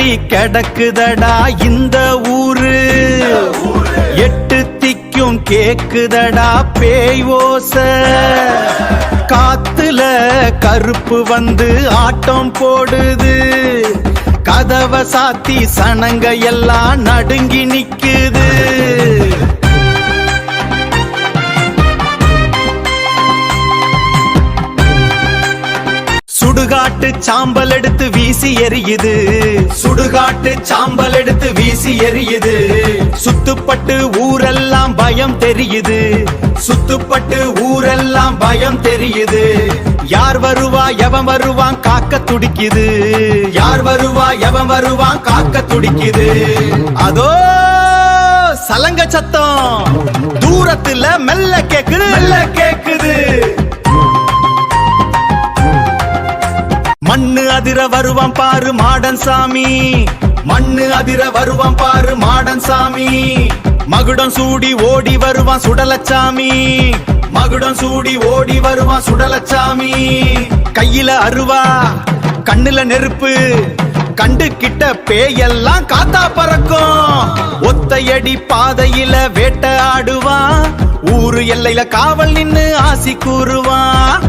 கட்டி கிடக்குதடா இந்த ஊரு. 8 திக்கும் கேக்குதடா பேய் ஓச. காத்துல கருப்பு வந்து ஆட்டம் போடுது. கதவை சாத்தி சனங்க எல்லாம் நடுங்கி நிக்குது. சுடுகாட்டு சாம்பல் எடுத்து வீசி எரியுது. சுடுகாட்டு சாம்பல் எடுத்து வீசி எரியுது. சுத்துப்பட்டு ஊரெல்லாம் பயம் தெரியுது. சுத்துப்பட்டு ஊரெல்லாம் பயம் தெரியுது. யார் வருவா எவன் வருவான் காக்க துடிக்குது. யார் வருவா எவன் வருவான் காக்க துடிக்குது. அதோ சலங்க சத்தம் தூரத்துல மெல்ல கேக்குது. மெல்ல கேக்குது. மண்ணு அதிர வருவான் பாரு மாடன் சாமி. மண்ணு அதிர வருவான் பாரு மாடன் சாமி. மகுடம் சூடி ஓடி வருவான் சுடலச்சாமி. மகுடம் சூடி ஓடி வருவான் சுடலச்சாமி. கையில அருவா கண்ணுல நெருப்பு. கண்டு கிட்ட பேயெல்லாம் காத்தா பறக்கும். ஒத்தையடி பாதையில வேட்டை ஆடுவான். ஊரு எல்லையில காவல் நின்னு ஆசி கூறுவான்.